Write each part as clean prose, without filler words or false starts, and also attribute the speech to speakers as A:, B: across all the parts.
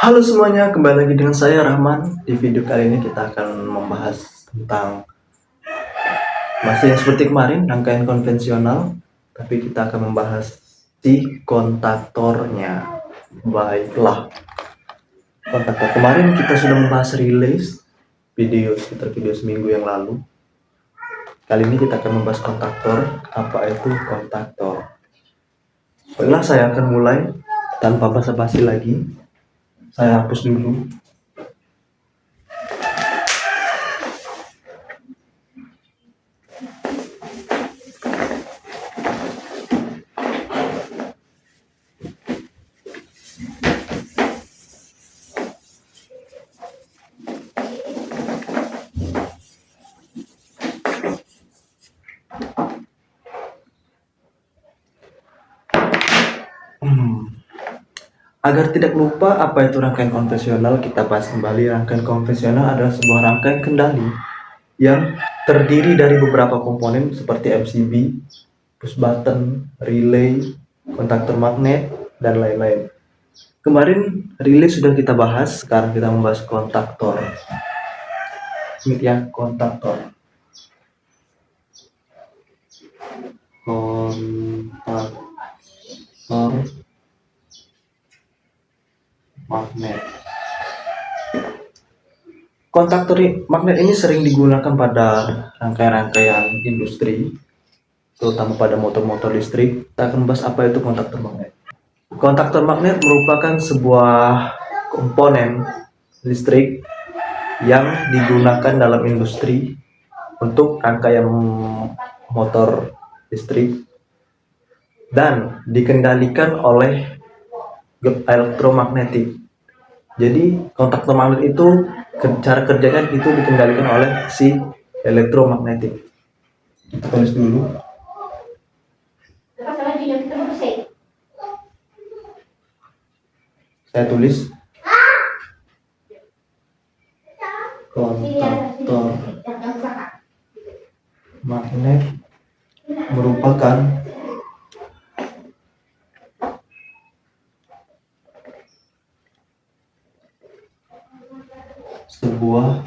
A: Halo semuanya, kembali lagi dengan saya Rahman. Di video kali ini kita akan membahas tentang masih yang seperti kemarin, rangkaian konvensional, tapi kita akan membahas si kontaktornya. Baiklah, kontaktor kemarin kita sudah membahas release sekitar video seminggu yang lalu. Kali ini kita akan membahas kontaktor. Apa itu kontaktor? Baiklah, saya akan mulai tanpa basa-basi lagi. Saya hapus dulu. Agar tidak lupa apa itu rangkaian konvensional, kita bahas kembali. Rangkaian konvensional adalah sebuah rangkaian kendali yang terdiri dari beberapa komponen seperti MCB, push button, relay, kontaktor magnet, dan lain-lain. Kemarin relay sudah kita bahas, sekarang kita membahas kontaktor. Ini ya, kontaktor. Kontaktor magnet. Kontaktor magnet ini sering digunakan pada rangkaian-rangkaian industri, terutama pada motor-motor listrik. Kita akan membahas apa itu kontaktor magnet. Kontaktor magnet merupakan sebuah komponen listrik yang digunakan dalam industri untuk rangkaian motor listrik dan dikendalikan oleh elektromagnetik. Jadi kontaktor magnet itu cara kerjanya itu dikendalikan oleh si elektromagnetik. Kita tulis dulu. Saya tulis kontaktor magnet merupakan sebuah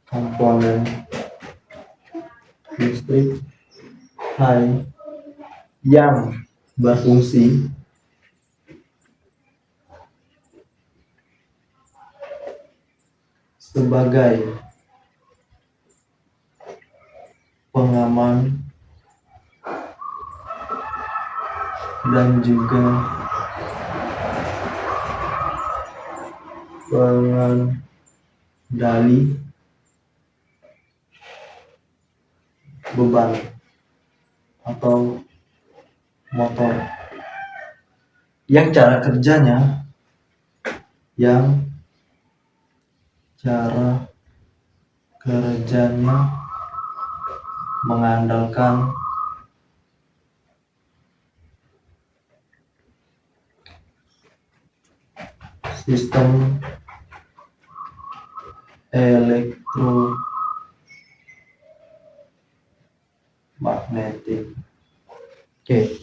A: komponen listrik yang berfungsi sebagai pengaman dan juga pengendali beban atau motor yang cara kerjanya mengandalkan sistem elektromagnetik. Oke,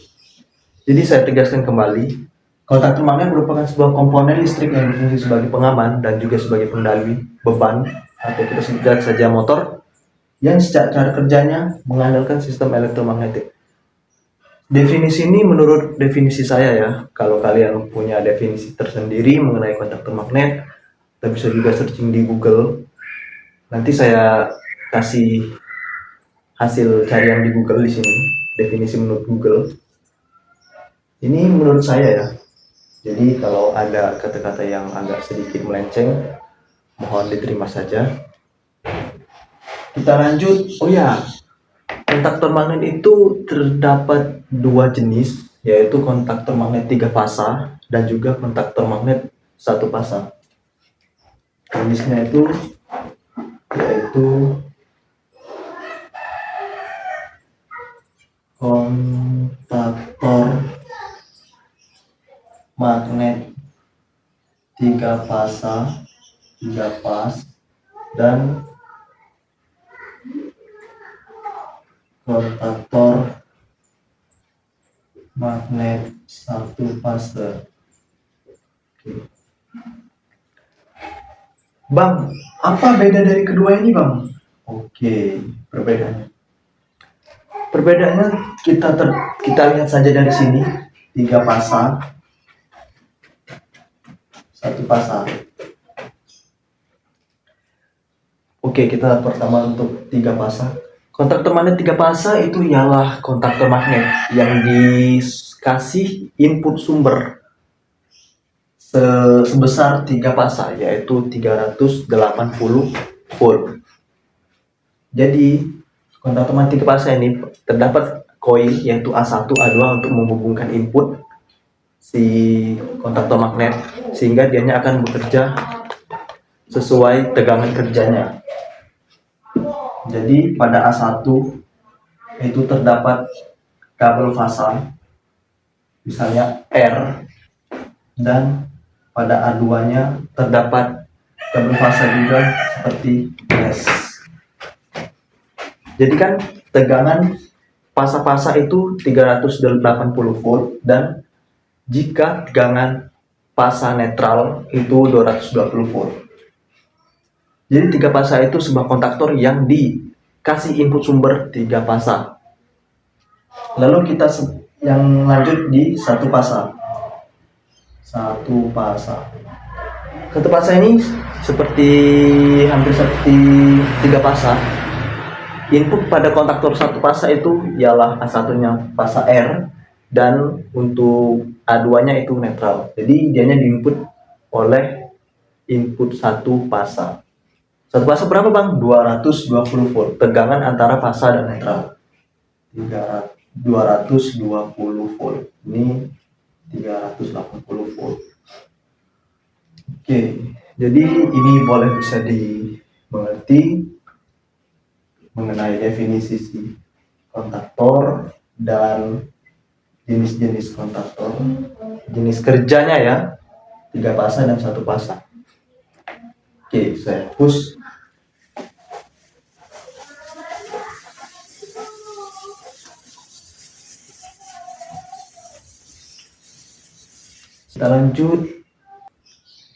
A: jadi saya tegaskan kembali, kontaktor magnet merupakan sebuah komponen listrik yang berfungsi sebagai pengaman dan juga sebagai pengendali beban, atau kita sebutkan saja motor, yang secara cara kerjanya mengandalkan sistem elektromagnetik. Definisi ini menurut definisi saya ya. Kalau kalian punya definisi tersendiri mengenai kontaktor magnet, kita bisa juga searching di Google. Nanti saya kasih hasil carian di Google di sini, definisi menurut Google. Ini menurut saya ya. Jadi kalau ada kata-kata yang agak sedikit melenceng, mohon diterima saja. Kita lanjut. Oh ya, kontaktor magnet itu terdapat dua jenis, yaitu kontaktor magnet 3 fasa dan juga kontaktor magnet 1 fasa. Jenisnya itu yaitu kontaktor magnet 3 fasa, 3 fas, dan kontaktor magnet 1 fase. Bang, apa beda dari kedua ini, Bang? Oke, perbedaannya. Perbedaannya kita lihat saja dari sini, 3 pasang, 1 pasang. Oke, kita pertama untuk 3 pasang. Kontaktor magnet 3 pasang itu ialah kontaktor magnet yang dikasih input sumber sebesar 3 pasang, yaitu 380 volt. Jadi kontaktor magnet 3 pasang ini terdapat koil yaitu A1, A2 untuk menghubungkan input si kontaktor magnet sehingga dianya akan bekerja sesuai tegangan kerjanya. Jadi pada A1 itu terdapat kabel fasa misalnya R, dan pada A2-nya terdapat kabel fasa juga seperti S. Jadi kan tegangan fasa-fasa itu 380 volt, dan jika tegangan fasa netral itu 220 volt. Jadi 3 pasang itu sebuah kontaktor yang dikasih input sumber 3 pasang. Lalu kita yang lanjut di 1 pasang. 1 pasang. 1 pasang ini hampir seperti 3 pasang. Input pada kontaktor 1 pasang itu ialah A1-nya fasa R, dan untuk A2-nya itu netral. Jadi dianya diinput oleh input 1 pasang. 1 pasang berapa, Bang? 220 volt. Tegangan antara fasa dan netral. 220 volt. Ini 380 volt. Oke, jadi ini boleh bisa dimengerti mengenai definisi si kontaktor dan jenis-jenis kontaktor, jenis kerjanya ya, 3 pasang dan 1 pasang. Oke, saya hapus. Kita lanjut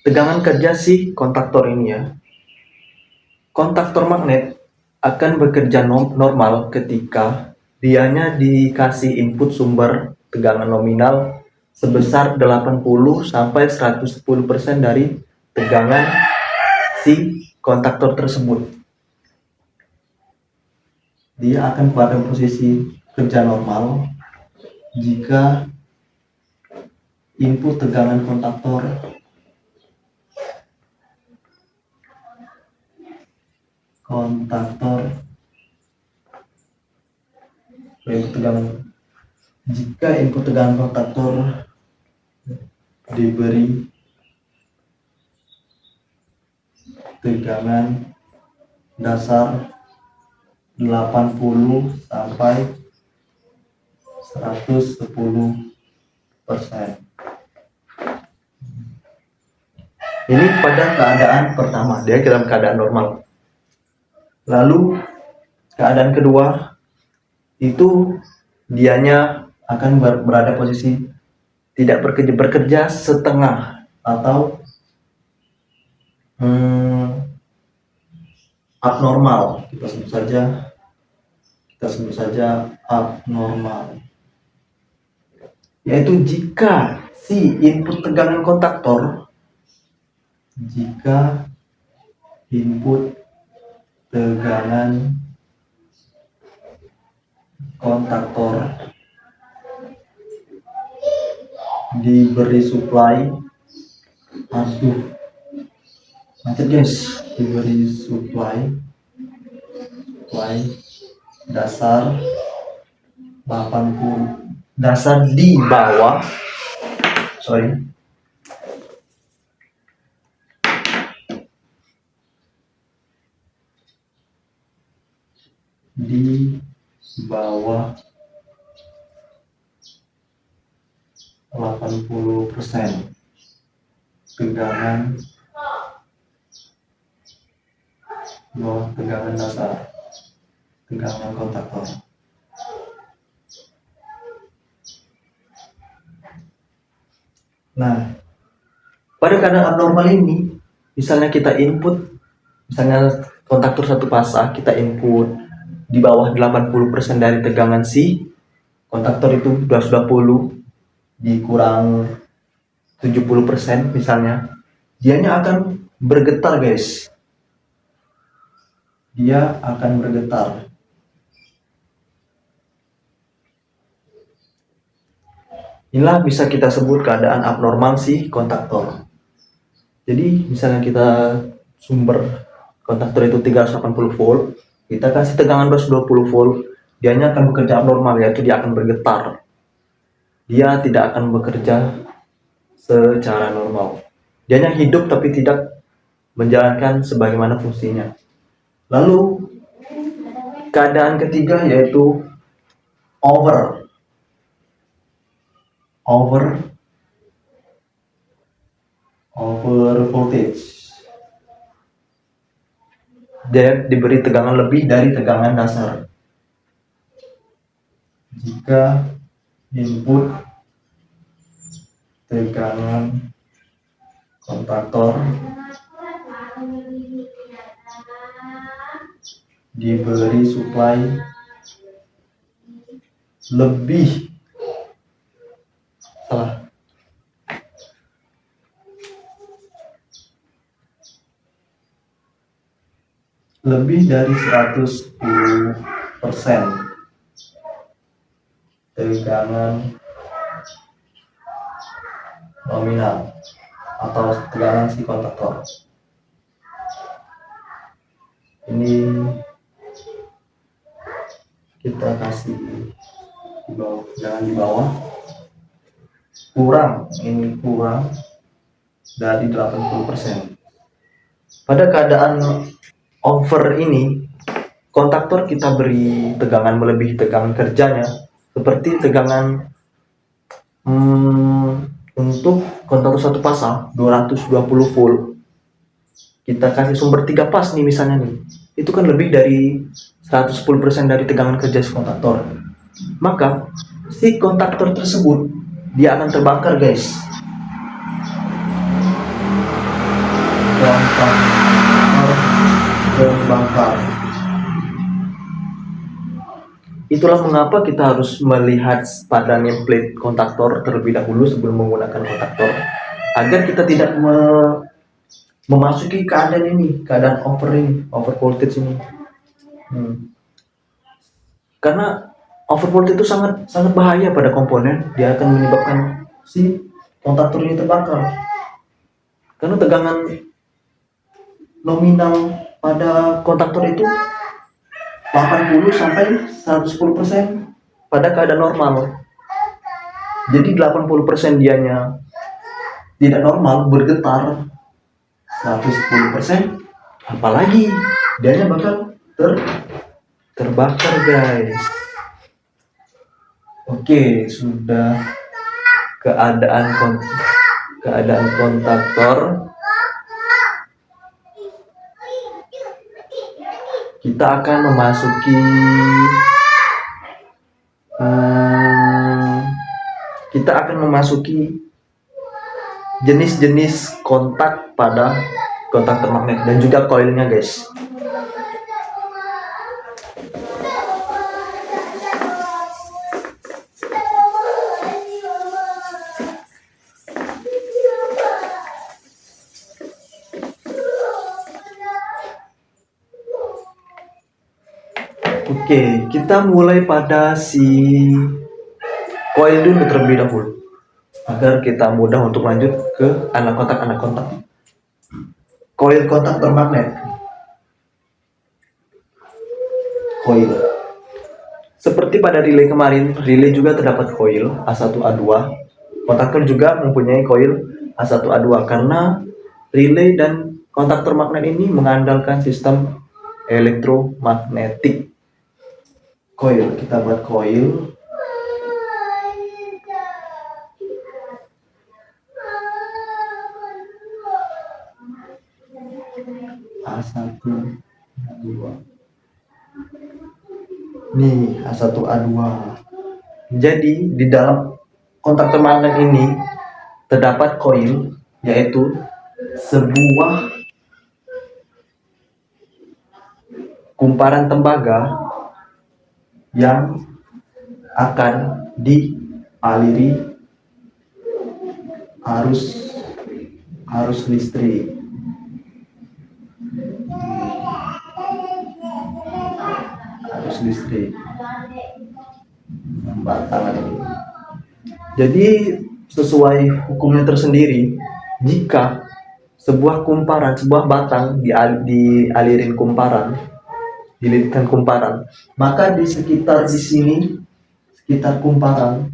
A: tegangan kerja si kontaktor ini ya. Kontaktor magnet akan bekerja normal ketika dianya dikasih input sumber tegangan nominal sebesar 80 sampai 110% dari tegangan si kontaktor tersebut. Dia akan pada posisi kerja normal jika input tegangan kontaktor jika input tegangan kontaktor diberi tegangan dasar 80 sampai 110%. Ini pada keadaan pertama, dia dalam keadaan normal. Lalu keadaan kedua itu dianya akan berada posisi tidak bekerja setengah atau abnormal. Kita sebut saja abnormal. Yaitu jika si input tegangan kontaktor diberi supply dasar 80, dasar di bawah di bawah 80% tegangan dasar tegangan kontaktor. Nah, Pada keadaan abnormal ini, misalnya kita input, misalnya kontaktor satu pasang, kita input di bawah 80% dari tegangan si kontaktor itu 220 dikurang 70% misalnya, dianya akan bergetar guys. Dia akan bergetar. Inilah bisa kita sebut keadaan abnormal si kontaktor. Jadi misalnya kita sumber kontaktor itu 380 volt, kita kasih tegangan 220 volt, dianya akan bekerja abnormal, yaitu dia akan bergetar. Dia tidak akan bekerja secara normal. Dianya hidup tapi tidak menjalankan sebagaimana fungsinya. Lalu keadaan ketiga yaitu over voltage. Dia diberi tegangan lebih dari tegangan dasar. Jika input tegangan kontaktor diberi supply lebih dari 110% tegangan nominal atau tegangan si kontaktor. Ini kita kasih di bawah, jangan di bawah, kurang dari 80%. Pada keadaan over ini, kontaktor kita beri tegangan melebihi tegangan kerjanya, seperti tegangan untuk kontaktor satu pasang 220 volt, kita kasih sumber 3 pas nih misalnya nih, itu kan lebih dari 110% dari tegangan kerja si kontaktor. Maka si kontaktor tersebut dia akan terbakar guys. Terbakar. Itulah mengapa kita harus melihat pada nameplate kontaktor terlebih dahulu sebelum menggunakan kontaktor, agar kita tidak memasuki keadaan over voltage ini. Karena over voltage itu sangat bahaya pada komponen. Dia akan menyebabkan si kontaktor ini terbakar. Karena tegangan nominal pada kontaktor itu 80 sampai 110% pada keadaan normal. Jadi 80% dianya tidak normal, bergetar. 110% apalagi dianya bakal terbakar guys. Oke, sudah keadaan kontaktor. Kita akan memasuki jenis-jenis kontak pada kontaktor magnet dan juga koilnya guys. Oke, kita mulai pada si koil dulu terlebih dahulu, agar kita mudah untuk lanjut ke anak kontak. Koil kontaktor magnet. Koil. Seperti pada relay kemarin, relay juga terdapat koil A1 A2. Kontaktor juga mempunyai koil A1 A2 karena relay dan kontaktor magnet ini mengandalkan sistem elektromagnetik. Koil, kita buat koil. A1 A2. Nih, A1 A2. Jadi di dalam kontaktor magnet ini terdapat koil yaitu sebuah kumparan tembaga yang akan dialiri arus listrik. Arus listrik batang ini. Jadi sesuai hukumnya tersendiri, jika sebuah kumparan, sebuah batang dialirkan kumparan, maka di sekitar di sini, sekitar kumparan,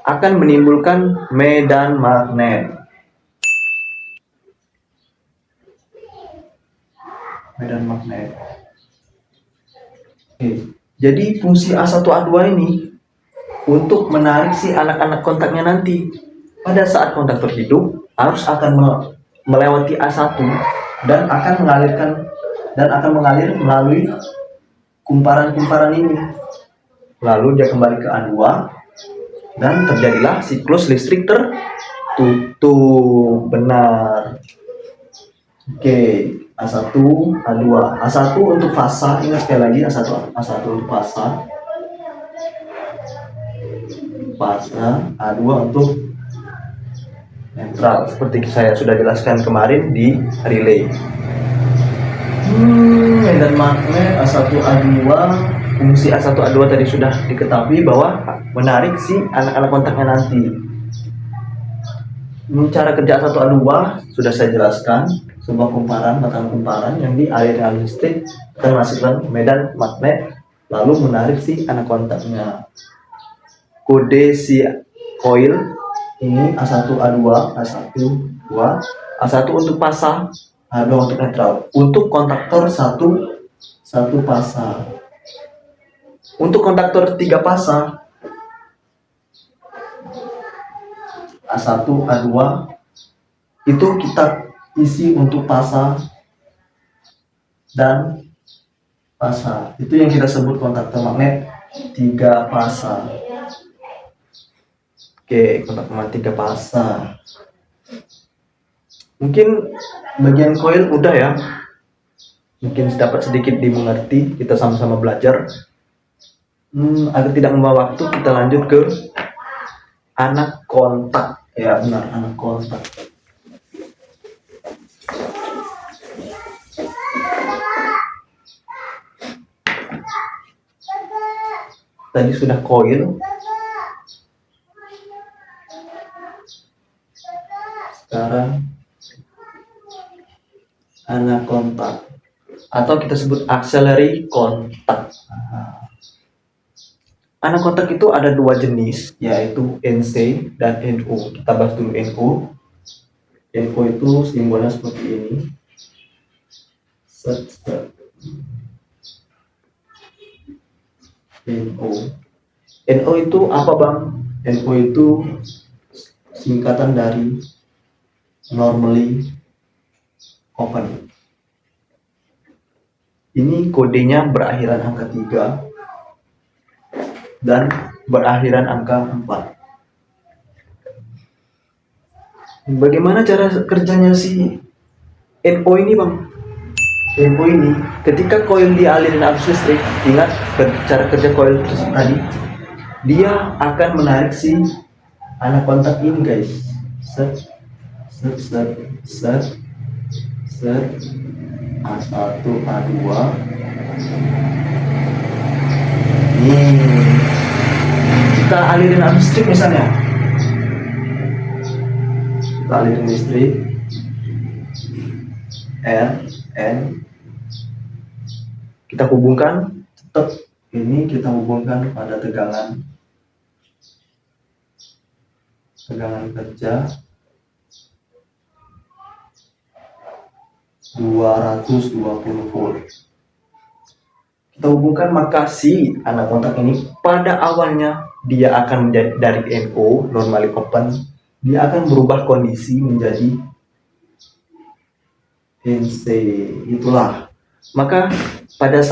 A: akan menimbulkan medan magnet. Medan magnet. Oke. Jadi fungsi A1A2 ini untuk menarik si anak-anak kontaknya nanti. Pada saat kontaktor hidup, arus akan melewati A1 dan akan mengalir melalui kumparan-kumparan ini. Lalu dia kembali ke A2 dan terjadilah siklus listrik tertutup. Benar. Oke, A1, A2. A1 untuk fasa, ingat sekali lagi A1 untuk fasa. A2 untuk netral, seperti saya sudah jelaskan kemarin di relay. Medan magnet A1A2, fungsi A1A2 tadi sudah diketahui bahwa menarik si anak-anak kontaknya nanti. Cara kerja A1A2 sudah saya jelaskan, sebuah batang kumparan yang dialiri arus listrik akan menghasilkan medan magnet lalu menarik si anak kontaknya. Kode si coil ini A1A2, A1 untuk pasa, A2 untuk netral. Untuk kontaktor satu pasa. Untuk kontaktor 3 pasa, A1, A2 itu kita isi untuk pasa dan pasa. Itu yang kita sebut kontaktor magnet 3 pasa. Oke, kontaktor magnet 3 pasa. Mungkin bagian coil udah ya. Mungkin dapat sedikit dimengerti, kita sama-sama belajar. Agar tidak membawa waktu, kita lanjut ke anak kontak. Ya benar, anak kontak. Tadi sudah coil. Sekarang anak kontak, atau kita sebut auxiliary kontak. Anak kontak itu ada 2 jenis, yaitu NC dan NO. Kita bahas dulu NO. NO itu simbolnya seperti ini. NO. NO itu apa, Bang? NO itu singkatan dari normally open. Ini kodenya berakhiran angka 3 dan berakhiran angka 4. Bagaimana cara kerjanya si NO ini, Bang? NO ini ketika koil dialirin arus listrik, ingat cara kerja koil tadi, dia akan menarik si anak kontak ini, guys. Set A1, A2. Kita alirin arus listrik misalnya. Kita alirin listrik N. Kita hubungkan, tetap ini kita hubungkan pada tegangan kerja 220 volt. Kita hubungkan, maka si anak kontak ini pada awalnya dia akan menjadi dari NO normally open, dia akan berubah kondisi menjadi NC. Itulah. Maka pada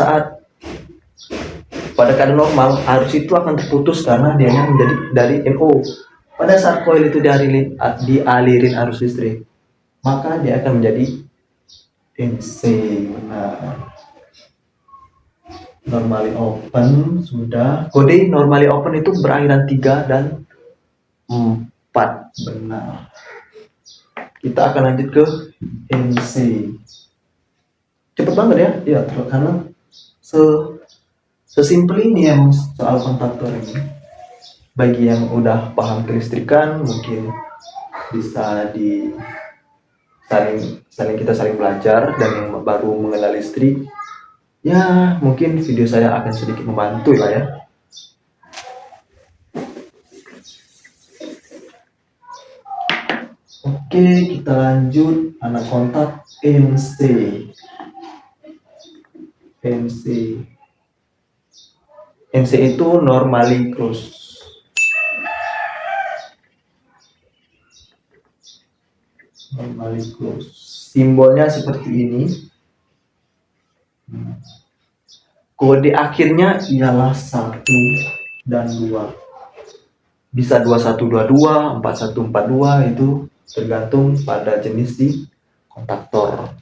A: pada keadaan normal arus itu akan terputus karena dianya menjadi dari NO. Pada saat koil itu dialirin arus listrik, maka dia akan menjadi NC. Nah, normally open sudah. Kode normally open itu berakhiran 3 dan 4. Benar. Kita akan lanjut ke NC. Cepet banget ya. Ya, karena sesimpel ini yang soal kontaktor ini. Bagi yang udah paham kelistrikan mungkin bisa kita saling belajar, dan yang baru mengenal listrik ya mungkin video saya akan sedikit membantu lah ya. Oke, kita lanjut anak kontak NC. NC itu normally close. Normally close. Simbolnya seperti ini. Kode akhirnya ialah 1 dan 2. Bisa 2122, 4142, itu tergantung pada jenis di kontaktor.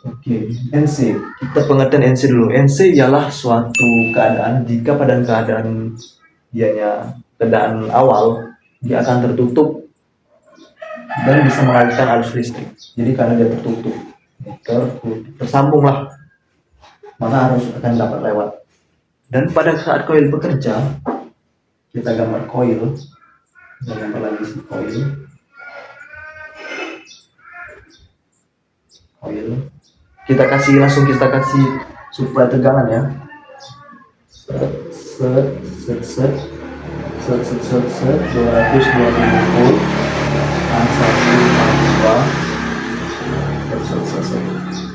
A: Oke, NC. Kita pengertian NC dulu. NC ialah suatu keadaan jika pada keadaan keadaan awal dia akan tertutup dan bisa mengalirkan arus listrik. Jadi karena dia tertutup, tersambung lah, maka arus akan dapat lewat. Dan pada saat koil bekerja, kita gambar koil, kita gambar lagi si koil. Kita kasih supaya tegangan ya. Set 220 volt.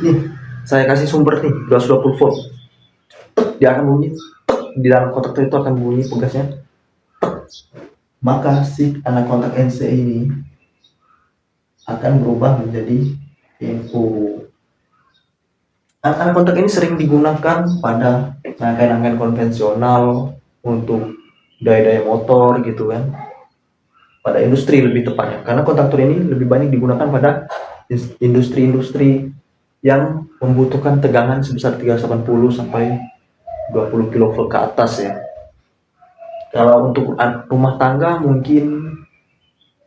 A: Nih, saya kasih sumber nih 220 volt. Dia akan bunyi di dalam kontaktor itu akan bunyi pegasnya. Maka si anak kontak NC ini akan berubah menjadi NO. Anak kontak ini sering digunakan pada rangkaian-rangkaian konvensional untuk daya-daya motor gitu kan. Pada industri lebih tepatnya, karena kontaktor ini lebih banyak digunakan pada industri-industri yang membutuhkan tegangan sebesar 380 sampai 20 kV ke atas ya. Kalau untuk rumah tangga mungkin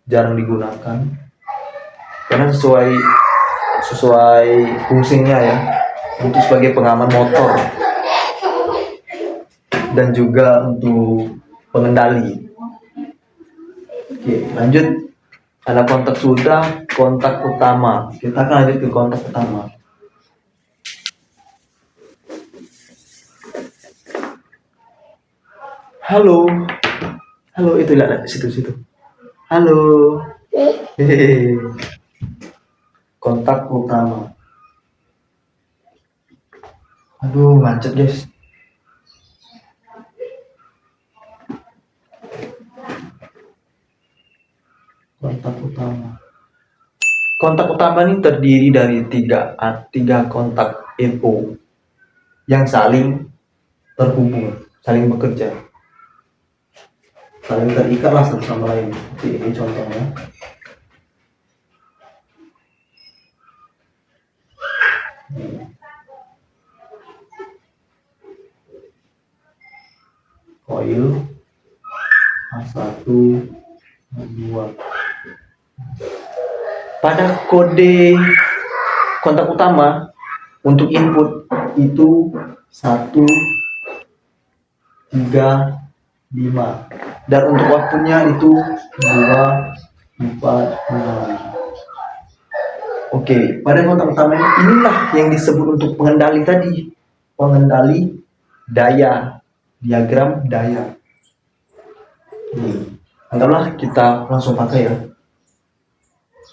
A: jarang digunakan karena sesuai fungsinya ya, untuk sebagai pengaman motor dan juga untuk pengendali. Oke, lanjut. Ada kontak sudah, kontak utama. Kita akan lanjut ke kontak utama. Halo, itu lihat situ. Halo. Hehehe. Kontak utama. Aduh, macet guys. Kontak utama ini terdiri dari tiga kontak NO yang saling terhubung, saling bekerja, saling terikat lah satu sama lain. Ini contohnya. Koil A1, A2. Pada kode kontak utama untuk input itu 1, 3, 5, dan untuk outputnya itu 2, 4, 6. Oke, pada kontak utama inilah yang disebut untuk pengendali tadi, pengendali daya, diagram daya. Anggaplah kita langsung pakai ya.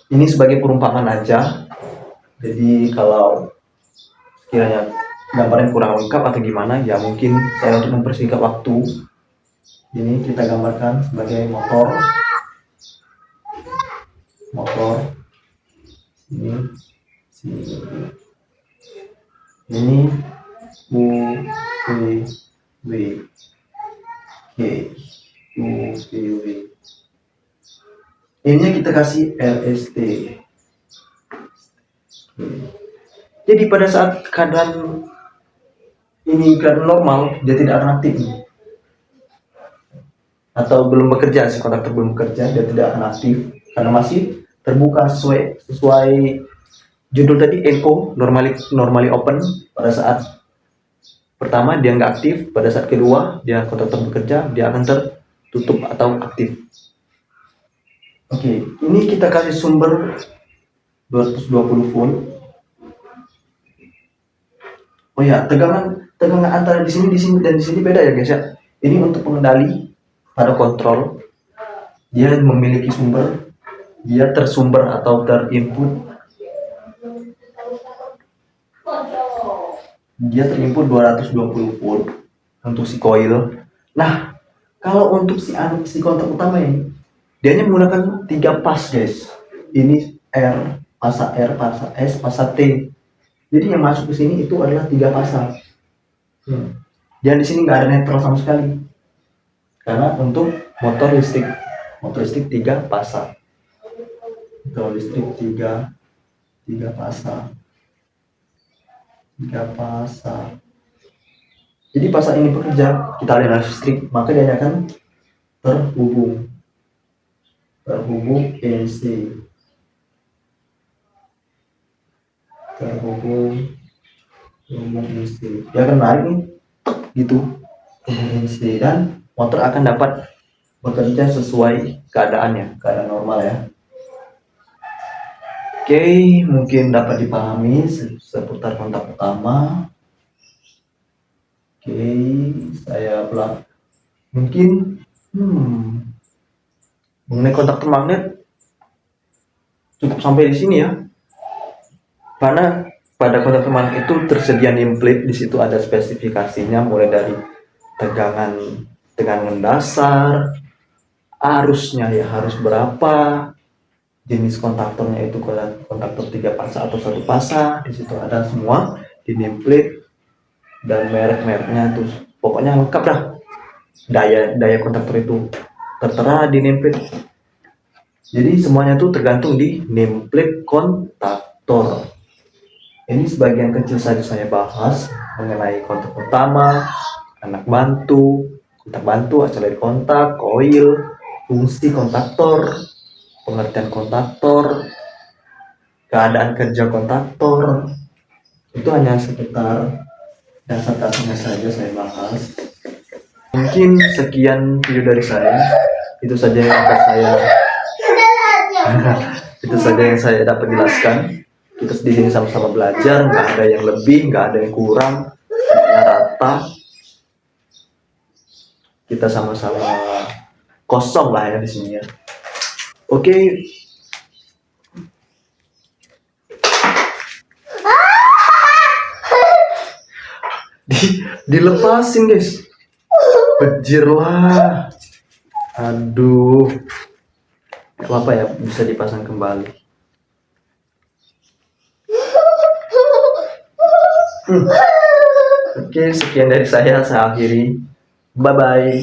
A: Ini sebagai perumpamaan aja. Jadi kalau kiranya gambarnya kurang lengkap atau gimana ya, mungkin saya untuk mempersingkat waktu, ini kita gambarkan sebagai motor ini U V K U V W. Ini kita kasih LST. Jadi pada saat keadaan ini keadaan normal, dia tidak akan aktif atau belum bekerja, si kontaktor belum bekerja, dia tidak akan aktif karena masih terbuka sesuai judul tadi, NO, normally open. Pada saat pertama dia nggak aktif, pada saat kedua dia kontaktor bekerja, dia akan tertutup atau aktif. Oke, ini kita kasih sumber 220 volt. Oh ya, tegangan antara di sini dan di sini beda ya guys ya. Ini untuk pengendali pada kontrol, dia memiliki sumber, dia tersumber atau terinput, dia terinput 220 volt untuk si coil. Nah, kalau untuk si kontak utama ini, dia hanya menggunakan 3 pas guys. Ini pasa R, pasa S, pasa T. Jadi yang masuk ke sini itu adalah 3 pasang. Dan di sini nggak ada netral sama sekali. Karena untuk motor listrik 3 pasang. Motor listrik 3 pasang. 3 pasang. Jadi pasang ini bekerja, kita aliran listrik, maka dia akan terhubung AC. AC. Dia akan naik nih, gitu, AC, dan motor akan dapat bekerja sesuai keadaan normal ya. Oke, mungkin dapat dipahami seputar kontak utama. Oke, saya mungkin mengenai kontaktor magnet cukup sampai di sini ya. Karena pada kontaktor magnet itu tersedia nameplate, di situ ada spesifikasinya mulai dari tegangan dasar, arusnya ya harus berapa, jenis kontaktornya itu kontaktor 3 pasang atau 1 pasang, di situ ada semua di nameplate, dan merek-mereknya tuh pokoknya lengkap dah. Daya kontaktor itu tertera di nameplate. Jadi semuanya tuh tergantung di nameplate kontaktor. Ini sebagian kecil saja saya bahas mengenai kontak utama, kontak bantu, akseler kontak, coil, fungsi kontaktor, pengertian kontaktor, keadaan kerja kontaktor. Itu hanya sekitar dasar-dasarnya saja saya bahas. Mungkin sekian video dari saya. Itu saja yang saya dapat jelaskan. Kita di sini sama-sama belajar, nggak ada yang lebih, nggak ada yang kurang, semuanya rata. Kita sama-sama kosong lah ya di sini ya. Oke. Dilepasin guys. Bejir lah. Aduh. Gak apa-apa ya, bisa dipasang kembali. Oke, sekian dari saya akhiri. Bye bye.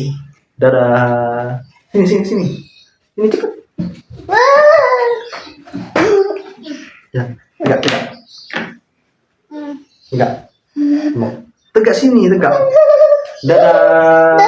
A: Dadah. Sini. Ini cepet. Ya, enggak. Mau tegak sini, tegak. Dadah.